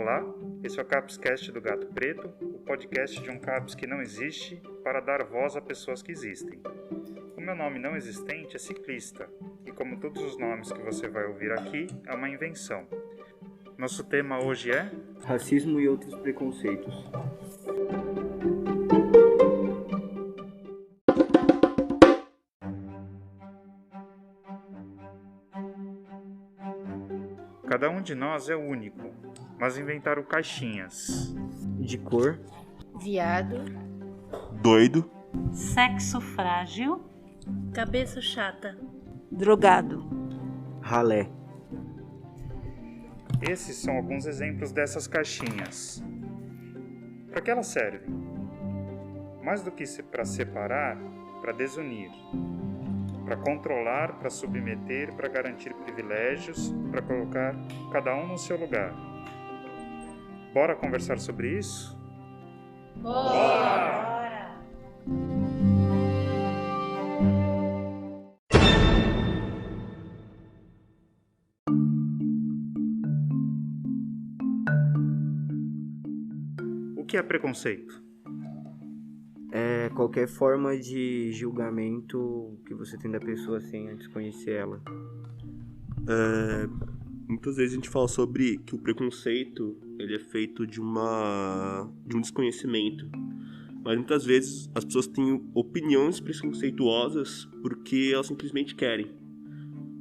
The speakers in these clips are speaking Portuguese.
Olá, esse é o CapsCast do Gato Preto, o podcast de um Caps que não existe para dar voz a pessoas que existem. O meu nome não existente é Ciclista, e como todos os nomes que você vai ouvir aqui, é uma invenção. Nosso tema hoje é... Racismo e outros preconceitos. Cada um de nós é único, mas inventaram caixinhas. De cor, viado, doido, sexo frágil, cabeça chata, drogado, ralé. Esses são alguns exemplos dessas caixinhas. Para que elas servem? Mais do que para separar, para desunir. Para controlar, para submeter, para garantir privilégios, para colocar cada um no seu lugar. Bora conversar sobre isso? Bora! O que é preconceito? É qualquer forma de julgamento que você tem da pessoa sem antes conhecer ela. Muitas vezes a gente fala sobre que o preconceito ele é feito de um desconhecimento. Mas muitas vezes as pessoas têm opiniões preconceituosas porque elas simplesmente querem.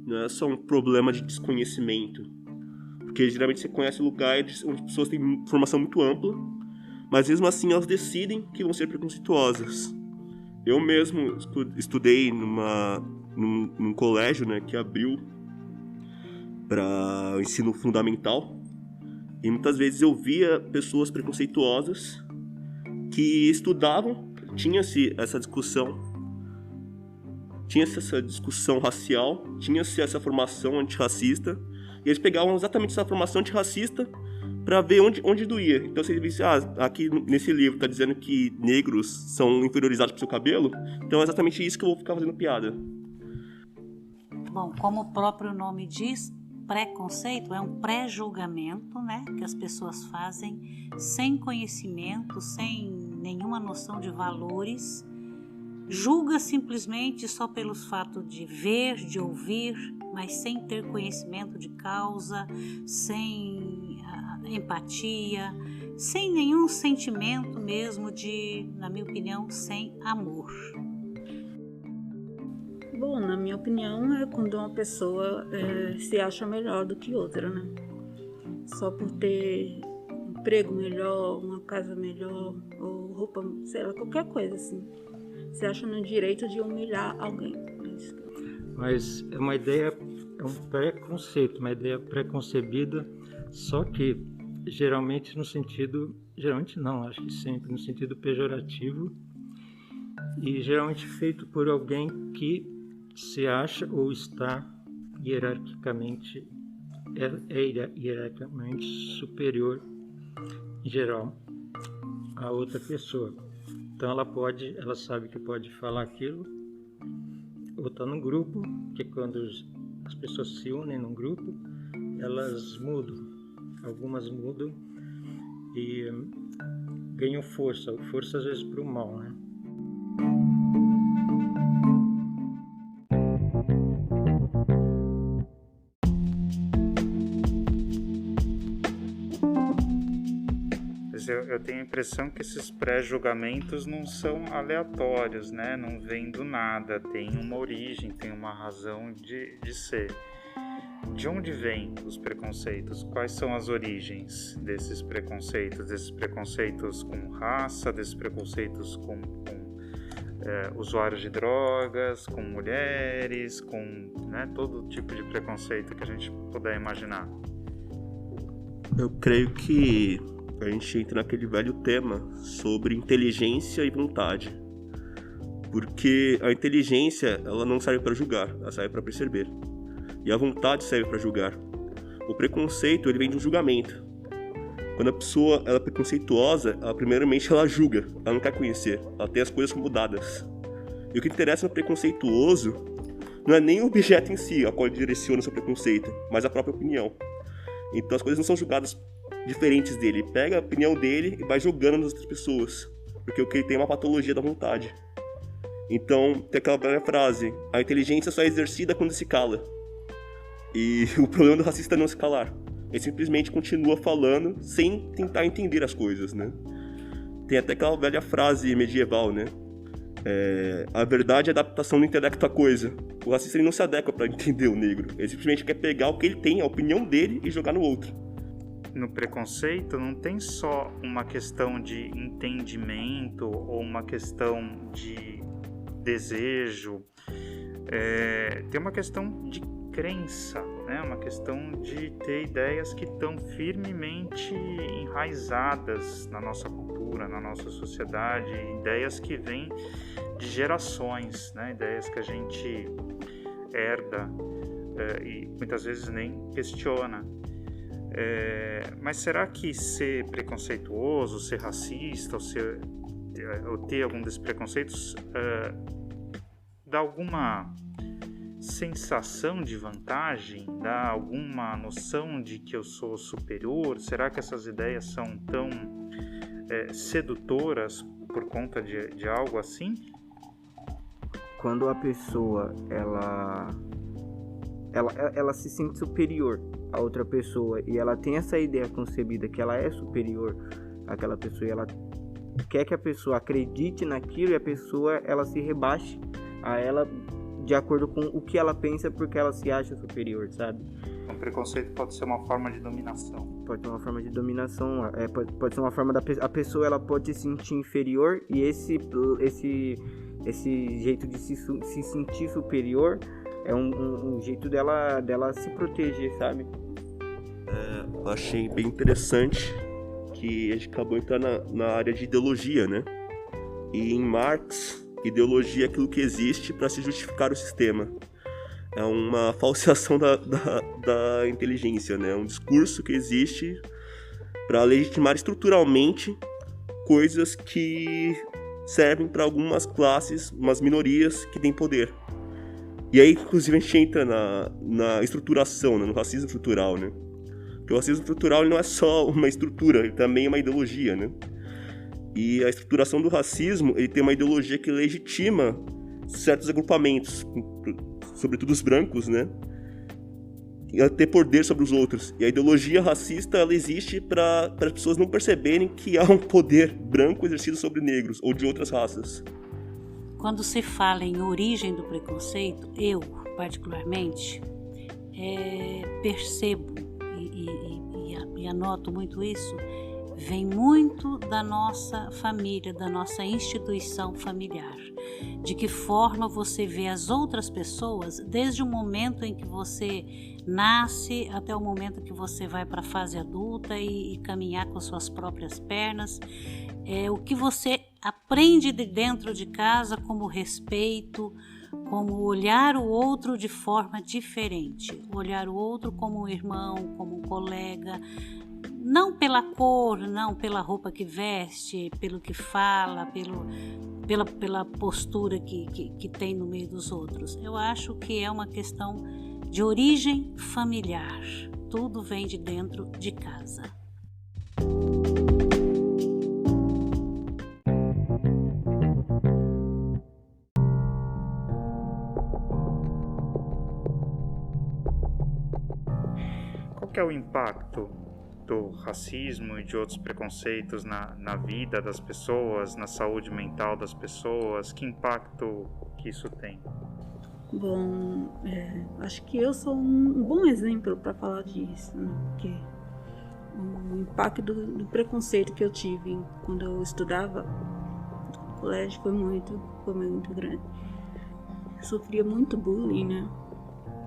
Não é só um problema de desconhecimento. Porque geralmente você conhece lugares onde as pessoas têm informação muito ampla, mas mesmo assim elas decidem que vão ser preconceituosas. Eu mesmo estudei num colégio, né, que abriu para o ensino fundamental, e muitas vezes eu via pessoas preconceituosas que estudavam, tinha-se essa discussão racial, tinha-se essa formação antirracista, e eles pegavam exatamente essa formação antirracista para ver onde doía. Então, se ele disse, aqui nesse livro tá dizendo que negros são inferiorizados pro seu cabelo, então é exatamente isso que eu vou ficar fazendo piada. Bom, como o próprio nome diz, preconceito é um pré-julgamento, né, que as pessoas fazem sem conhecimento, sem nenhuma noção de valores, julga simplesmente só pelo fato de ver, de ouvir, mas sem ter conhecimento de causa, sem empatia, sem nenhum sentimento mesmo na minha opinião, sem amor. Bom, na minha opinião, é quando uma pessoa se acha melhor do que outra, né? Só por ter um emprego melhor, uma casa melhor, ou roupa, sei lá, qualquer coisa assim. Se acha no direito de humilhar alguém. Mas é uma ideia, é um preconceito, uma ideia preconcebida, só que geralmente acho que sempre no sentido pejorativo, e geralmente feito por alguém que se acha ou está hierarquicamente superior em geral a outra pessoa. Então ela sabe que pode falar aquilo, ou está num grupo, que quando as pessoas se unem num grupo, elas mudam, algumas mudam e ganham força às vezes para o mal, né? Eu tenho a impressão que esses pré-julgamentos não são aleatórios, né? Não vêm do nada, tem uma origem, tem uma razão de ser. De onde vêm os preconceitos? Quais são as origens desses preconceitos? Desses preconceitos com raça, desses preconceitos com usuários de drogas, com mulheres, com todo tipo de preconceito que a gente puder imaginar? Eu creio que a gente entra naquele velho tema sobre inteligência e vontade. Porque a inteligência, ela não serve para julgar, ela serve para perceber. E a vontade serve para julgar. O preconceito, ele vem de um julgamento. Quando a pessoa ela é preconceituosa, primeiramente ela julga, ela não quer conhecer, ela tem as coisas como dadas. E o que interessa no preconceituoso não é nem o objeto em si a qual ele direciona o seu preconceito, mas a própria opinião. Então as coisas não são julgadas diferentes dele. Ele pega a opinião dele e vai jogando nas outras pessoas, porque o que ele tem é uma patologia da vontade. Então, tem aquela velha frase: a inteligência só é exercida quando se cala. E o problema do racista é não se calar. Ele simplesmente continua falando sem tentar entender as coisas, né? Tem até aquela velha frase medieval, né? A verdade é a adaptação do intelecto à coisa. O racista ele não se adequa para entender o negro. Ele simplesmente quer pegar o que ele tem, a opinião dele, e jogar no outro. No preconceito não tem só uma questão de entendimento ou uma questão de desejo. Tem uma questão de crença, né? Uma questão de ter ideias que estão firmemente enraizadas na nossa cultura, na nossa sociedade, ideias que vêm de gerações, né? Ideias que a gente herda e muitas vezes nem questiona. Mas será que ser preconceituoso, ser racista ou ter algum desses preconceitos dá alguma sensação de vantagem, dá alguma noção de que eu sou superior? Será que essas ideias são tão sedutoras por conta de algo assim? Quando a pessoa ela se sente superior a outra pessoa e ela tem essa ideia concebida que ela é superior àquela pessoa e ela quer que a pessoa acredite naquilo e a pessoa ela se rebaixe a ela de acordo com o que ela pensa porque ela se acha superior, sabe? O preconceito pode ser uma forma de dominação. Pode ser uma forma de dominação, pode ser uma forma a pessoa ela pode se sentir inferior e esse jeito de se sentir superior é um jeito dela se proteger, sabe? Eu achei bem interessante que a gente acabou entrando na área de ideologia, né? E em Marx, ideologia é aquilo que existe para se justificar o sistema. É uma falseação da inteligência, né? É um discurso que existe para legitimar estruturalmente coisas que servem para algumas classes, umas minorias que têm poder. E aí, inclusive, a gente entra na estruturação, né? No racismo estrutural, né? Porque o racismo estrutural ele não é só uma estrutura, ele também é uma ideologia, né? E a estruturação do racismo, ele tem uma ideologia que legitima certos agrupamentos, sobretudo os brancos, né? E ter poder sobre os outros. E a ideologia racista, ela existe para as pessoas não perceberem que há um poder branco exercido sobre negros ou de outras raças. Quando se fala em origem do preconceito, eu, particularmente, percebo e anoto muito isso, vem muito da nossa família, da nossa instituição familiar. De que forma você vê as outras pessoas desde o momento em que você nasce até o momento que você vai para a fase adulta e caminhar com suas próprias pernas. O que você aprende de dentro de casa como respeito, como olhar o outro de forma diferente, olhar o outro como um irmão, como um colega, não pela cor, não pela roupa que veste, pelo que fala, pela postura que tem no meio dos outros. Eu acho que é uma questão de origem familiar. Tudo vem de dentro de casa. Qual que é o impacto do racismo e de outros preconceitos na vida das pessoas, na saúde mental das pessoas? Que impacto que isso tem? Bom, acho que eu sou um bom exemplo para falar disso, né? Porque o impacto do preconceito que eu tive quando eu estudava no colégio foi muito grande. Eu sofria muito bullying, né?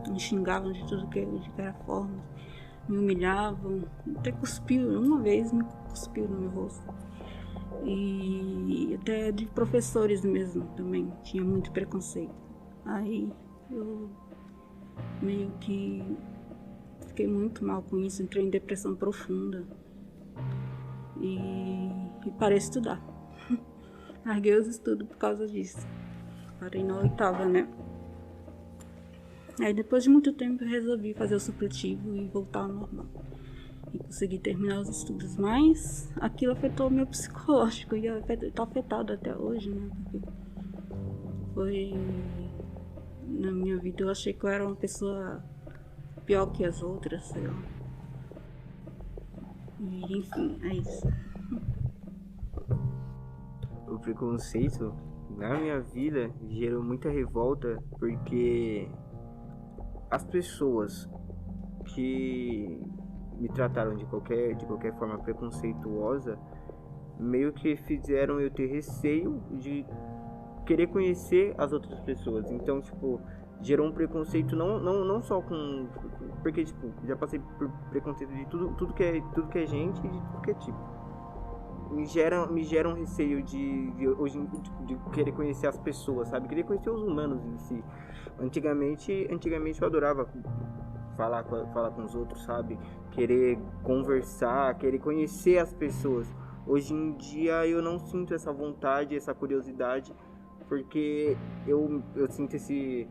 Me xingavam de tudo que era forma, me humilhavam, até uma vez me cuspiu no meu rosto. E até de professores mesmo também, tinha muito preconceito. Aí eu meio que fiquei muito mal com isso, entrei em depressão profunda e parei de estudar. Larguei os estudos por causa disso. Parei na 8ª, né? Aí depois de muito tempo eu resolvi fazer o supletivo e voltar ao normal. e consegui terminar os estudos, mas aquilo afetou o meu psicológico e está afetado até hoje, né? Porque foi na minha vida, eu achei que eu era uma pessoa pior que as outras, sei lá. E, enfim, é isso. O preconceito na minha vida gerou muita revolta porque as pessoas que me trataram de qualquer forma preconceituosa meio que fizeram eu ter receio de querer conhecer as outras pessoas. Então, tipo, gerou um preconceito não só com... Porque, tipo, já passei por preconceito de tudo que é gente e de tudo que é tipo. Me gera um receio hoje de querer conhecer as pessoas, sabe? Querer conhecer os humanos em si. Antigamente eu adorava falar com os outros, sabe? Querer conversar, querer conhecer as pessoas. Hoje em dia eu não sinto essa vontade, essa curiosidade, porque eu sinto esse...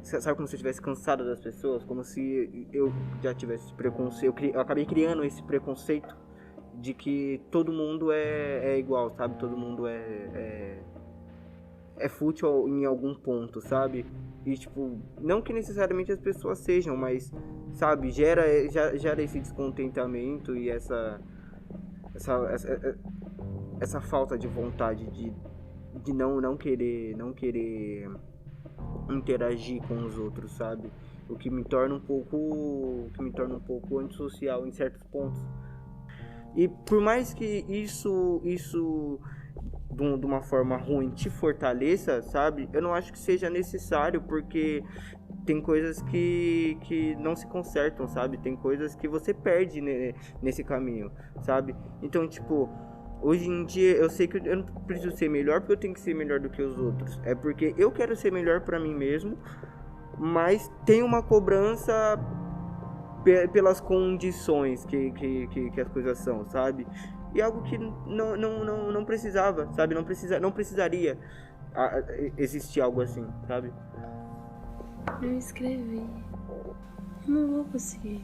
Sabe, como se eu estivesse cansado das pessoas? Como se eu já tivesse esse preconceito. Eu acabei criando esse preconceito de que todo mundo é igual, sabe? Todo mundo é fútil em algum ponto, sabe? E, tipo, não que necessariamente as pessoas sejam, mas, sabe? Gera esse descontentamento e essa falta de vontade de não querer interagir com os outros, sabe? O que me torna um pouco antissocial em certos pontos. E por mais que isso de uma forma ruim te fortaleça, sabe? Eu não acho que seja necessário, porque tem coisas que não se consertam, sabe? Tem coisas que você perde nesse caminho, sabe? Então, tipo, hoje em dia eu sei que eu não preciso ser melhor porque eu tenho que ser melhor do que os outros. É porque eu quero ser melhor pra mim mesmo, mas tem uma cobrança pelas condições que as coisas são, sabe? E algo que não precisava, sabe? Não precisaria existir algo assim, sabe? Eu escrevi. Não vou conseguir.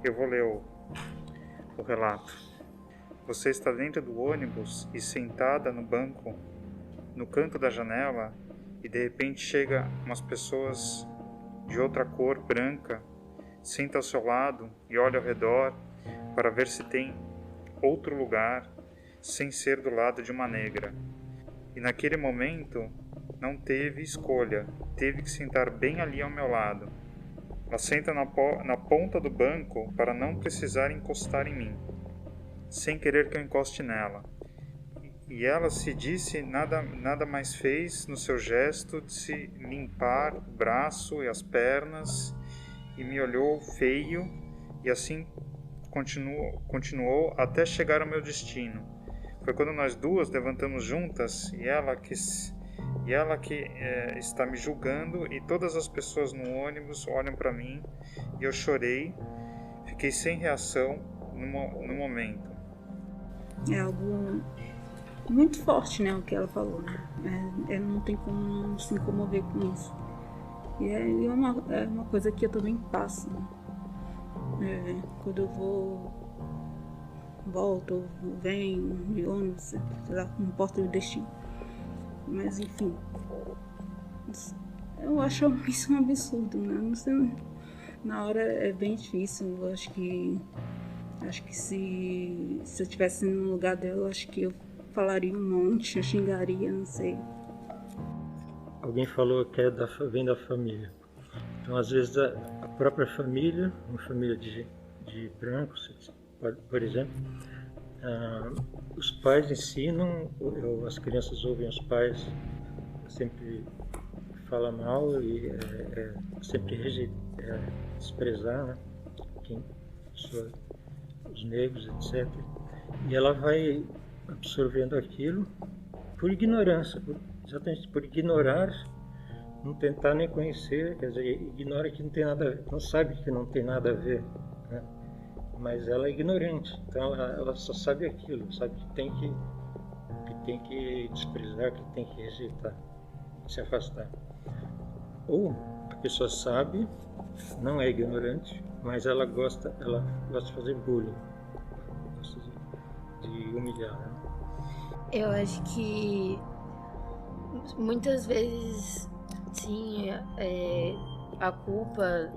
Eu vou ler o relato. Você está dentro do ônibus e sentada no banco, no canto da janela, e de repente chega umas pessoas de outra cor, branca, senta ao seu lado e olha ao redor para ver se tem outro lugar sem ser do lado de uma negra. E naquele momento não teve escolha, teve que sentar bem ali ao meu lado. Ela senta na ponta do banco para não precisar encostar em mim, sem querer que eu encoste nela. E ela se disse, nada mais fez no seu gesto de se limpar o braço e as pernas, e me olhou feio, e assim continuou até chegar ao meu destino. Foi quando nós duas levantamos juntas, e ela que está me julgando, e todas as pessoas no ônibus olham para mim, e eu chorei, fiquei sem reação no momento. É algo muito forte, né, o que ela falou, né? Não tem como não se comover com isso. E é uma coisa que eu também passo, né? Quando eu volto, venho de ônibus, sei lá, não importa o destino. Mas enfim, eu acho isso um absurdo, né? Não sei, na hora é bem difícil. Eu acho que se eu estivesse no lugar dela, eu acho que eu falaria um monte, eu xingaria, não sei. Alguém falou que vem da família. Então, às vezes, a própria família, uma família de brancos, por exemplo, os pais ensinam, as crianças ouvem os pais sempre falar mal e sempre desprezar, né? Os negros, etc. E ela vai absorvendo aquilo por ignorância, exatamente por ignorar, não tentar nem conhecer, quer dizer, ignora que não tem nada a ver, não sabe que não tem nada a ver, né? Mas ela é ignorante, então ela só sabe aquilo, sabe que tem que desprezar, que tem que rejeitar, se afastar. Ou A pessoa sabe, não é ignorante, mas ela gosta de fazer bullying, gosta de humilhar, né? Eu acho que muitas vezes, sim, a culpa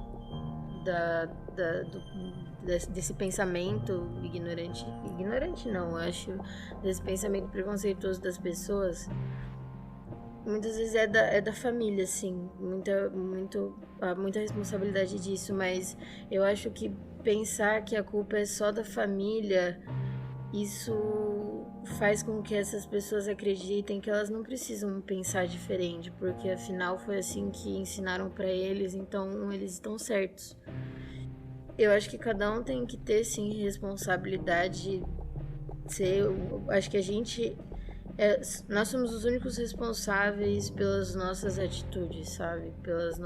desse pensamento ignorante não, eu acho, desse pensamento preconceituoso das pessoas, muitas vezes é da família, assim, muita responsabilidade disso, mas eu acho que pensar que a culpa é só da família, isso faz com que essas pessoas acreditem que elas não precisam pensar diferente, porque afinal foi assim que ensinaram pra eles, então eles estão certos. Eu acho que cada um tem que ter, sim, responsabilidade. Acho que nós somos os únicos responsáveis pelas nossas atitudes, sabe? Pelas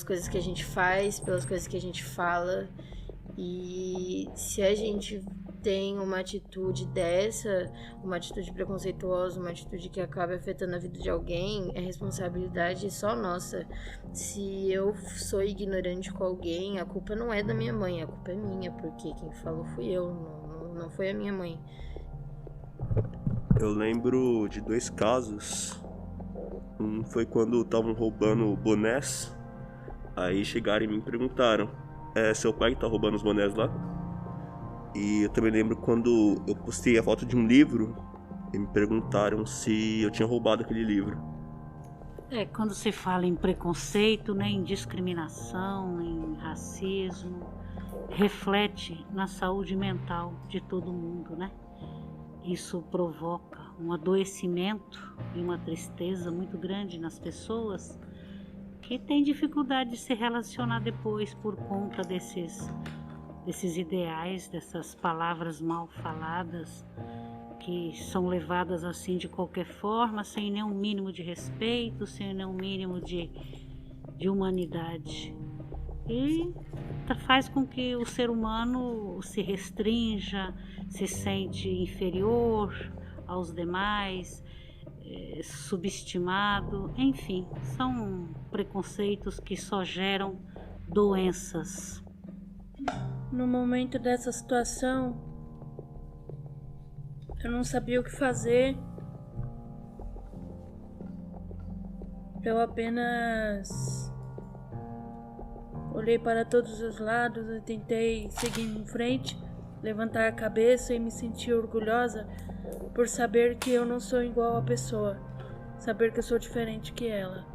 coisas que a gente faz, pelas coisas que a gente fala. E se a gente tem uma atitude uma atitude preconceituosa, uma atitude que acaba afetando a vida de alguém, é responsabilidade só nossa. Se eu sou ignorante com alguém, a culpa não é da minha mãe, a culpa é minha, porque quem falou fui eu, não foi a minha mãe. Eu lembro de 2 casos. Um foi quando estavam roubando bonés. Aí chegaram e me perguntaram: seu pai que tá roubando os bonés lá? E eu também lembro quando eu postei a foto de um livro e me perguntaram se eu tinha roubado aquele livro. Quando se fala em preconceito, né, em discriminação, em racismo, reflete na saúde mental de todo mundo, né? Isso provoca um adoecimento e uma tristeza muito grande nas pessoas que têm dificuldade de se relacionar depois por conta desses ideais, dessas palavras mal faladas que são levadas assim de qualquer forma, sem nenhum mínimo de respeito, sem nenhum mínimo de humanidade. E faz com que o ser humano se restrinja, se sente inferior aos demais, subestimado, enfim, são preconceitos que só geram doenças. No momento dessa situação, eu não sabia o que fazer. Eu apenas olhei para todos os lados e tentei seguir em frente, levantar a cabeça e me sentir orgulhosa por saber que eu não sou igual à pessoa, saber que eu sou diferente que ela,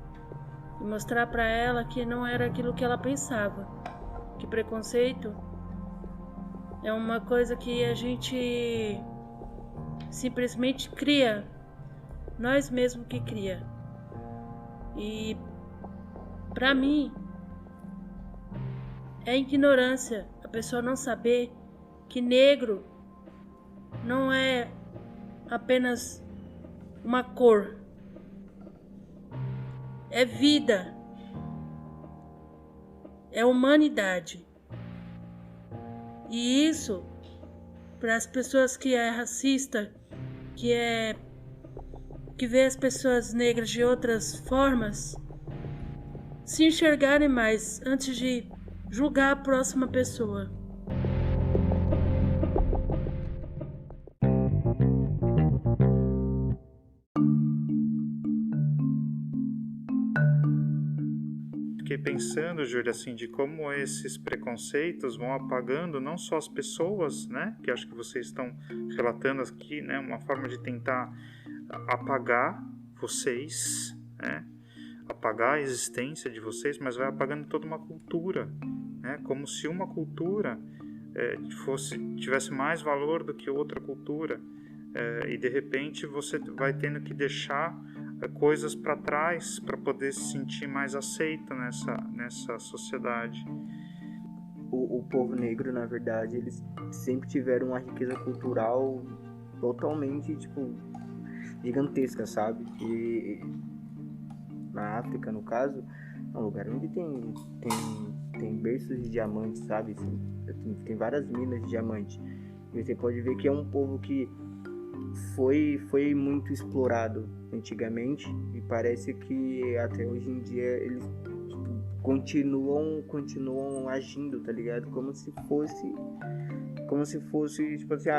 e mostrar para ela que não era aquilo que ela pensava, que preconceito é uma coisa que a gente simplesmente cria, nós mesmos que cria. E para mim é ignorância a pessoa não saber que negro não é apenas uma cor, é vida, é humanidade. E isso, para as pessoas que é racista, que vê as pessoas negras de outras formas, se enxergarem mais antes de julgar a próxima pessoa. Fiquei pensando, Júlia, assim, de como esses preconceitos vão apagando não só as pessoas, né, que acho que vocês estão relatando aqui, né, uma forma de tentar apagar vocês, né, apagar a existência de vocês, mas vai apagando toda uma cultura, né, como se uma cultura tivesse mais valor do que outra cultura, e de repente você vai tendo que deixar coisas para trás para poder se sentir mais aceito nessa sociedade. O povo negro, na verdade, eles sempre tiveram uma riqueza cultural totalmente, gigantesca, sabe? E na África, no caso, é um lugar onde tem berços de diamantes, sabe? Tem várias minas de diamante. E você pode ver que é um povo que foi muito explorado antigamente, e parece que até hoje em dia eles tipo, continuam agindo, tá ligado? Como se fosse tipo assim,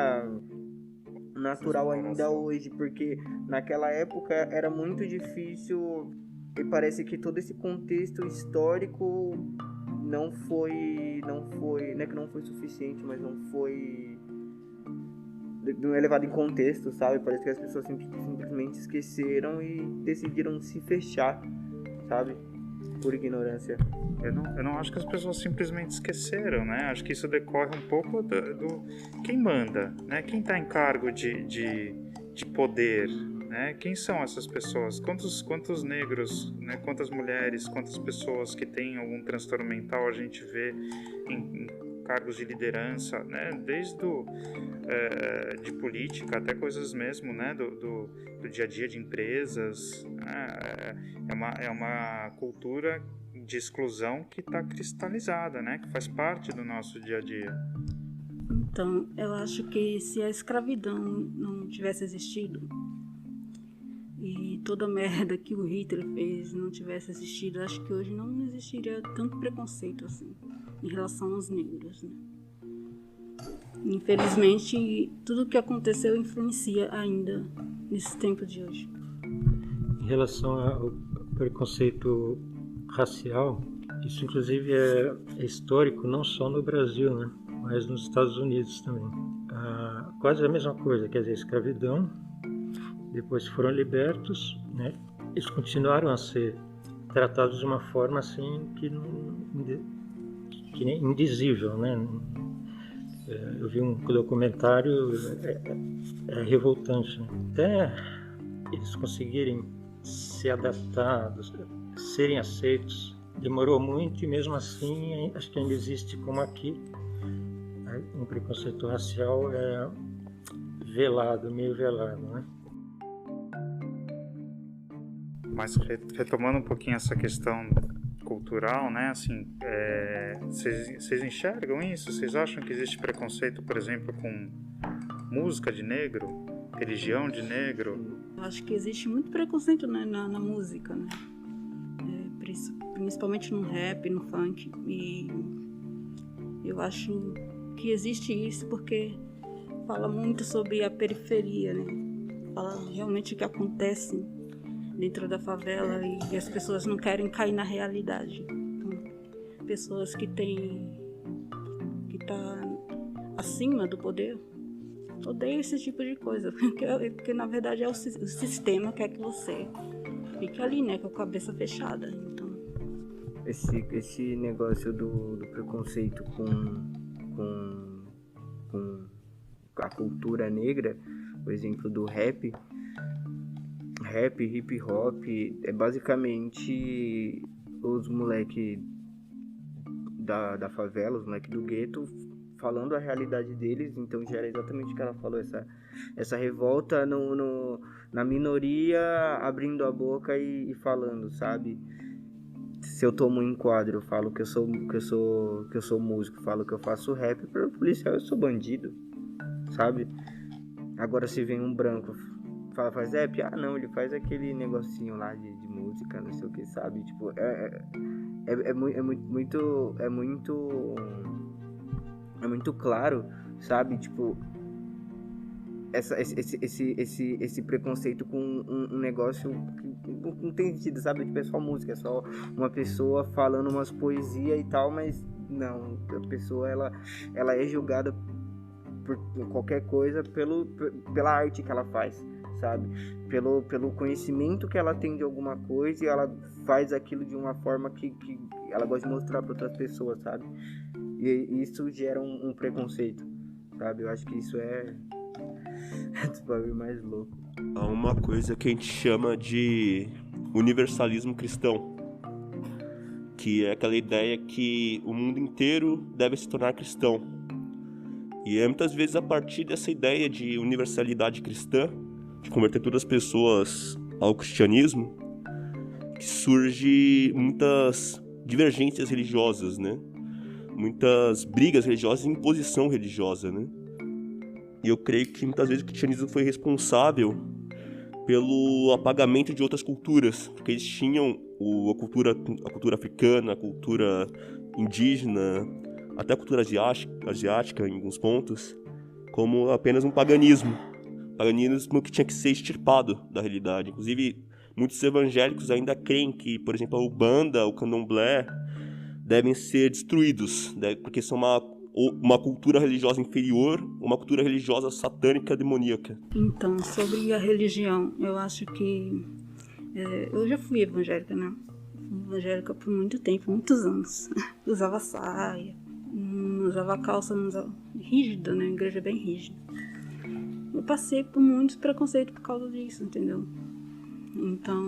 natural ainda hoje, porque naquela época era muito difícil e parece que todo esse contexto histórico não é que não foi suficiente, mas não é levado em contexto, sabe? Parece que as pessoas simplesmente esqueceram e decidiram se fechar, sabe? Por ignorância. Eu não acho que as pessoas simplesmente esqueceram, né? Acho que isso decorre um pouco do quem manda, né? Quem está em cargo de poder, né? Quem são essas pessoas? Quantos negros, né? Quantas mulheres, quantas pessoas que têm algum transtorno mental a gente vê em cargos de liderança, né? Desde de política até coisas mesmo, né? Do dia a dia de empresas, né? É uma cultura de exclusão que está cristalizada, né? Que faz parte do nosso dia a dia. Então, eu acho que se a escravidão não tivesse existido e toda a merda que o Hitler fez não tivesse existido, acho que hoje não existiria tanto preconceito assim em relação aos negros, né? Infelizmente, tudo o que aconteceu influencia ainda nesse tempo de hoje. Em relação ao preconceito racial, isso inclusive é histórico não só no Brasil, né, mas nos Estados Unidos também. Quase a mesma coisa, quer dizer, escravidão, depois foram libertos, né, eles continuaram a ser tratados de uma forma assim que nem indizível, né? Eu vi um documentário, é revoltante, né? Até eles conseguirem se adaptar, serem aceitos, demorou muito e mesmo assim acho que ainda existe, como aqui, um preconceito racial meio velado, né? Mas retomando um pouquinho essa questão cultural, né? Assim, vocês enxergam isso? Vocês acham que existe preconceito, por exemplo, com música de negro, religião de negro? Eu acho que existe muito preconceito, né, na música, né? Principalmente no rap, no funk. E eu acho que existe isso porque fala muito sobre a periferia, né? Fala realmente o que acontece dentro da favela e as pessoas não querem cair na realidade. Então, pessoas que tá acima do poder odeiam esse tipo de coisa, porque na verdade é o sistema que quer que você fique ali, né, com a cabeça fechada. Então, esse negócio do preconceito com a cultura negra, o exemplo do rap, hip hop, é basicamente os moleque da favela, os moleque do gueto, falando a realidade deles. Então já era exatamente o que ela falou, essa revolta na minoria, abrindo a boca e falando, sabe? Se eu tomo um enquadro, eu falo que eu sou músico, falo que eu faço rap, para o policial eu sou bandido, sabe? Agora se vem um branco faz rap, não, ele faz aquele negocinho lá de música, não sei o que, sabe? Tipo, é muito claro, sabe? Tipo, esse preconceito com um negócio que não tem sentido, sabe? Tipo, é só música, é só uma pessoa falando umas poesias e tal, mas não, a pessoa ela é julgada por qualquer coisa pela arte que ela faz, sabe? Pelo conhecimento que ela tem de alguma coisa, e ela faz aquilo de uma forma que ela gosta de mostrar para outras pessoas, sabe? E isso gera um preconceito, sabe? Eu acho que isso é dos bagulho mais louco. Há uma coisa que a gente chama de universalismo cristão, que é aquela ideia que o mundo inteiro deve se tornar cristão. E muitas vezes a partir dessa ideia de universalidade cristã, de converter todas as pessoas ao cristianismo, que surge muitas divergências religiosas, né? Muitas brigas religiosas e imposição religiosa, né? E eu creio que muitas vezes o cristianismo foi responsável pelo apagamento de outras culturas, porque eles tinham a cultura africana, a cultura indígena, até a cultura asiática em alguns pontos, como apenas um paganismo que tinha que ser extirpado da realidade. Inclusive, muitos evangélicos ainda creem que, por exemplo, a Umbanda, o Candomblé devem ser destruídos, porque são uma cultura religiosa inferior, uma cultura religiosa satânica, demoníaca. Então, sobre a religião, eu acho que... eu já fui evangélica, né? Fui evangélica por muito tempo, muitos anos. Usava saia, não usava calça, não usava... rígida, né? A igreja é bem rígida. Eu passei por muitos preconceitos por causa disso, entendeu? Então,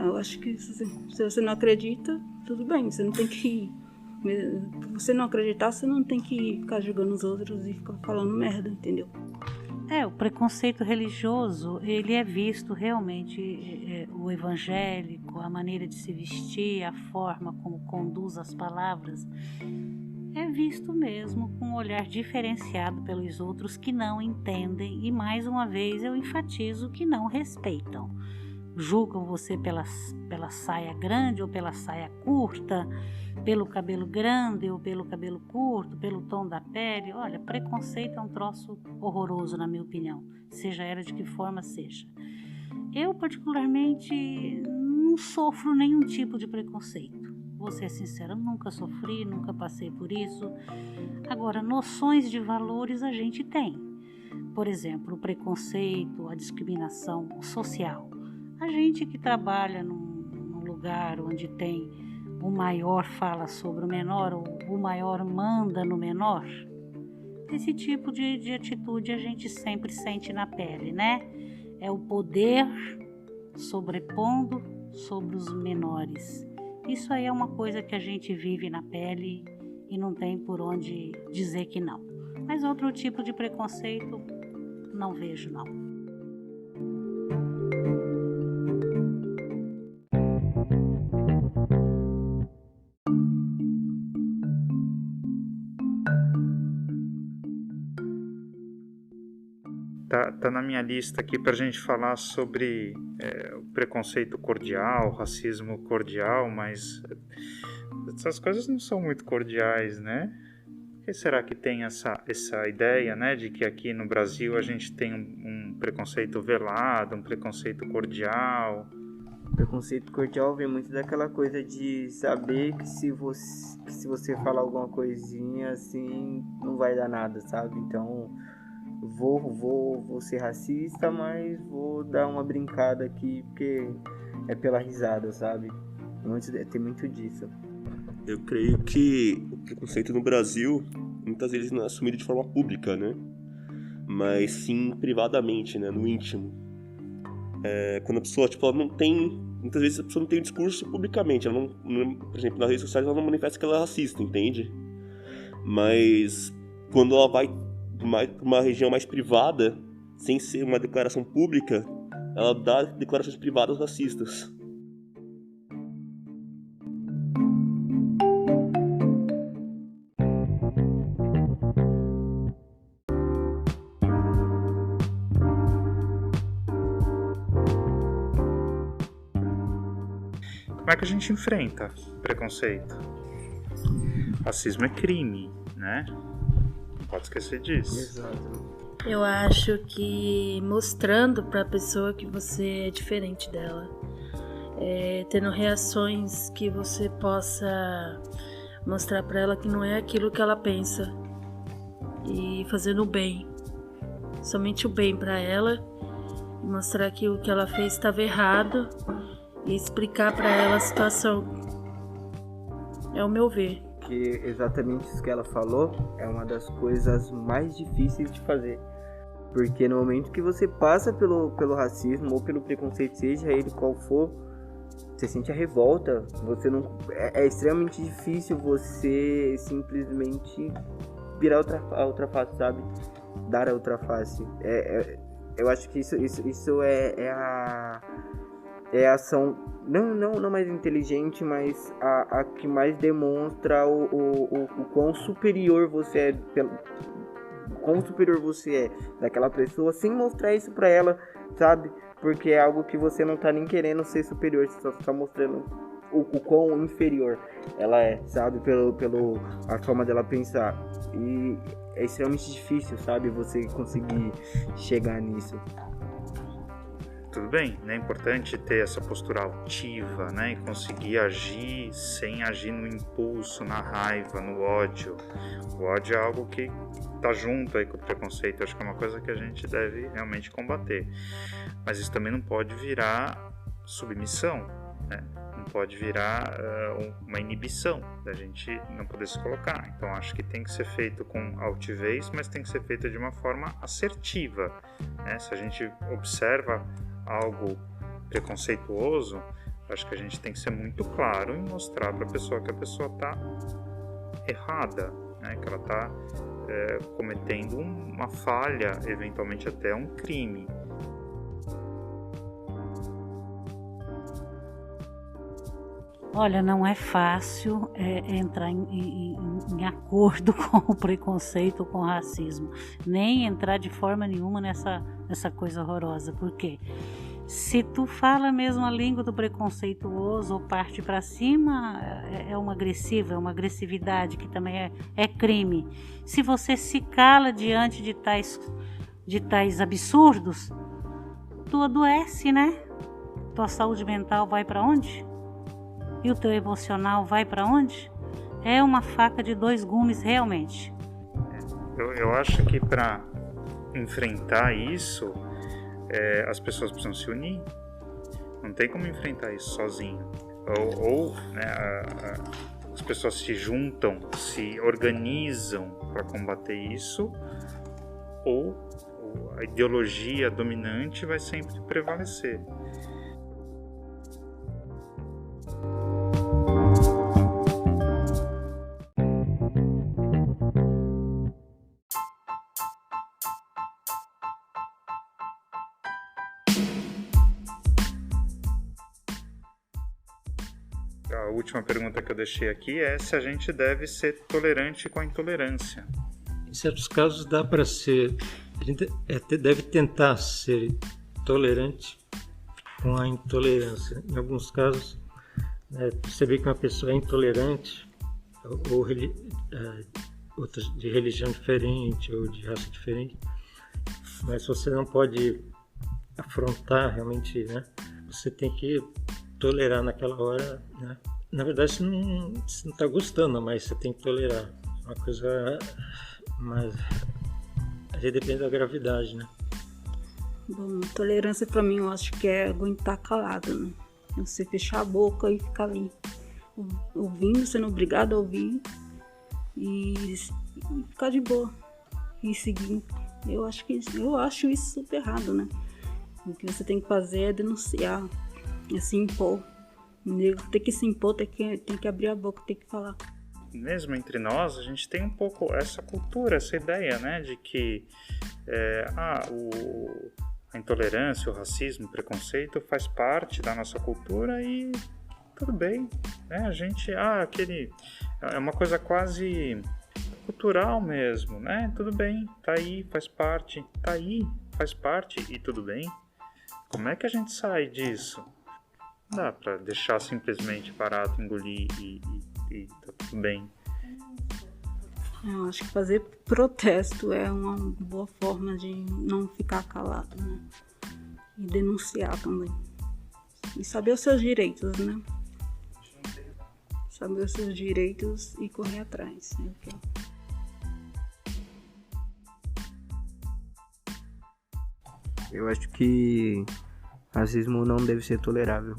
eu acho que se você não acredita, tudo bem, você não tem que... Se você não acreditar, você não tem que ficar julgando os outros e ficar falando merda, entendeu? O preconceito religioso, ele é visto realmente, o evangélico, a maneira de se vestir, a forma como conduz as palavras, é visto mesmo com um olhar diferenciado pelos outros que não entendem e, mais uma vez, eu enfatizo que não respeitam. Julgam você pela saia grande ou pela saia curta, pelo cabelo grande ou pelo cabelo curto, pelo tom da pele. Olha, preconceito é um troço horroroso, na minha opinião, seja ela de que forma seja. Eu, particularmente, não sofro nenhum tipo de preconceito. Vou ser sincera, nunca sofri, nunca passei por isso. Agora, noções de valores a gente tem. Por exemplo, o preconceito, a discriminação social. A gente que trabalha num lugar onde tem o maior fala sobre o menor, ou o maior manda no menor, esse tipo de atitude a gente sempre sente na pele, né? É o poder sobrepondo sobre os menores. Isso aí é uma coisa que a gente vive na pele e não tem por onde dizer que não. Mas outro tipo de preconceito, não vejo não. Tá na minha lista aqui para a gente falar sobre o preconceito cordial, o racismo cordial, mas essas coisas não são muito cordiais, né? Por que será que tem essa ideia, né, de que aqui no Brasil a gente tem um preconceito velado, um preconceito cordial? Preconceito cordial vem muito daquela coisa de saber que se você falar alguma coisinha assim, não vai dar nada, sabe? Então... Vou ser racista, mas vou dar uma brincada aqui porque é pela risada, sabe? Tem muito disso. Eu creio que o preconceito no Brasil muitas vezes não é assumido de forma pública, né? Mas sim privadamente, né? No íntimo. Quando a pessoa, ela não tem... Muitas vezes a pessoa não tem um discurso publicamente. Ela não, por exemplo, nas redes sociais ela não manifesta que ela é racista, entende? Mas quando ela vai para uma região mais privada, sem ser uma declaração pública, ela dá declarações privadas racistas. Como é que a gente enfrenta preconceito? Racismo é crime, né? Pode esquecer disso. Exato. Eu acho que mostrando pra pessoa que você é diferente dela, tendo reações que você possa mostrar pra ela que não é aquilo que ela pensa e fazendo o bem, somente o bem pra ela, mostrar que o que ela fez estava errado e explicar pra ela a situação. É o meu ver. Que exatamente isso que ela falou é uma das coisas mais difíceis de fazer, porque no momento que você passa pelo racismo ou pelo preconceito, seja ele qual for, você sente a revolta. Você não é extremamente difícil você simplesmente virar a outra face, sabe? Dar a outra face. Eu acho que isso é a ação não mais inteligente, mas a que mais demonstra o quão superior você é quão superior você é daquela pessoa, sem mostrar isso pra ela, sabe? Porque é algo que você não tá nem querendo ser superior, você só tá mostrando o quão inferior ela é, sabe? Pelo a forma dela pensar. E é extremamente difícil, sabe? Você conseguir chegar nisso. Tudo bem, né? É importante ter essa postura altiva, né? E conseguir agir sem agir no impulso, na raiva, no ódio. O ódio é algo que tá junto aí com o preconceito. Acho que é uma coisa que a gente deve realmente combater. Mas isso também não pode virar submissão, né? Não pode virar uma inibição da gente não poder se colocar. Então acho que tem que ser feito com altivez, mas tem que ser feito de uma forma assertiva, né? Se a gente observa algo preconceituoso, acho que a gente tem que ser muito claro em mostrar para a pessoa que a pessoa está errada, né? Que ela está cometendo uma falha, eventualmente até um crime. Olha, não é fácil entrar em acordo com o preconceito, com o racismo, nem entrar de forma nenhuma nessa coisa horrorosa, porque se tu fala mesmo a língua do preconceituoso ou parte para cima, é uma agressividade que também é crime. Se você se cala diante de tais absurdos, tu adoece, né? Tua saúde mental vai para onde? E o teu emocional vai para onde? É uma faca de dois gumes, realmente. Eu acho que para enfrentar isso, as pessoas precisam se unir. Não tem como enfrentar isso sozinho. Ou as pessoas se juntam, se organizam para combater isso, ou a ideologia dominante vai sempre prevalecer. A última pergunta que eu deixei aqui é se a gente deve ser tolerante com a intolerância. Em certos casos dá para ser, a gente deve tentar ser tolerante com a intolerância. Em alguns casos, perceber que uma pessoa é intolerante ou outra de religião diferente ou de raça diferente, mas você não pode afrontar realmente, né? Você tem que tolerar naquela hora, né? Na verdade, você não está gostando, mas você tem que tolerar. Uma coisa, mas aí depende da gravidade, né? Bom, tolerância pra mim eu acho que é aguentar calado, né? Você fechar a boca e ficar ali ouvindo, sendo obrigado a ouvir e ficar de boa e seguir. Eu acho isso super errado, né? O que você tem que fazer é denunciar, é se impor. O negro tem que se impor, tem que abrir a boca, tem que falar. Mesmo entre nós, a gente tem um pouco essa cultura, essa ideia, né, de que a intolerância, o racismo, o preconceito faz parte da nossa cultura e tudo bem, né? A gente, é uma coisa quase cultural mesmo, né? Tudo bem, tá aí, faz parte e tudo bem. Como é que a gente sai disso? Não dá pra deixar simplesmente parado, engolir e tá tudo bem. Eu acho que fazer protesto é uma boa forma de não ficar calado, né? E denunciar também. E saber os seus direitos, né? Saber os seus direitos e correr atrás. Né? Eu acho que racismo não deve ser tolerável.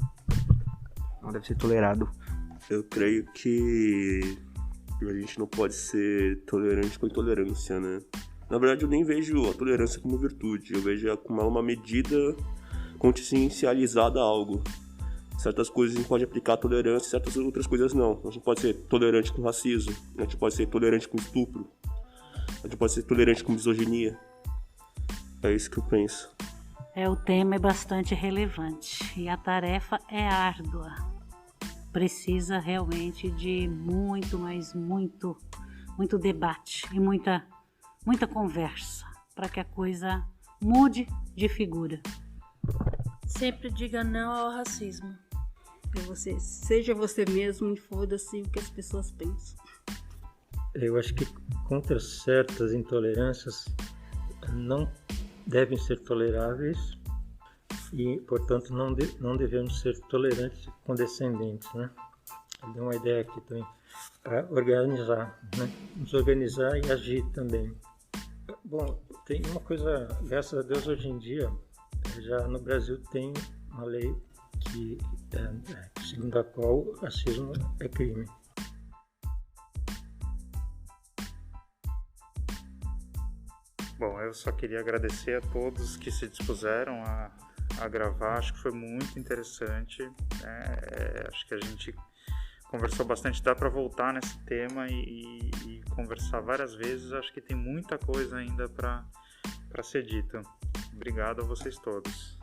Não deve ser tolerado. Eu creio que a gente não pode ser tolerante com a intolerância, né? Na verdade, eu nem vejo a tolerância como virtude. Eu vejo ela como uma medida consciencializada a algo. Certas coisas a gente pode aplicar a tolerância, certas outras coisas não. A gente pode ser tolerante com racismo, a gente pode ser tolerante com estupro, a gente pode ser tolerante com misoginia. É isso que eu penso. O tema é bastante relevante e a tarefa é árdua. Precisa realmente de muito, mas muito debate e muita muita conversa, para que a coisa mude de figura. Sempre diga não ao racismo. Seja você mesmo e foda-se o que as pessoas pensam. Eu acho que contra certas intolerâncias não devem ser toleráveis e, portanto, não devemos ser tolerantes e condescendentes, né? Eu dei uma ideia aqui também para organizar, né? Nos organizar e agir também. Bom, tem uma coisa, graças a Deus, hoje em dia, já no Brasil tem uma lei que, segundo a qual o racismo é crime. Bom, eu só queria agradecer a todos que se dispuseram a gravar, acho que foi muito interessante, acho que a gente conversou bastante, dá para voltar nesse tema e conversar várias vezes, acho que tem muita coisa ainda para ser dita. Obrigado a vocês todos.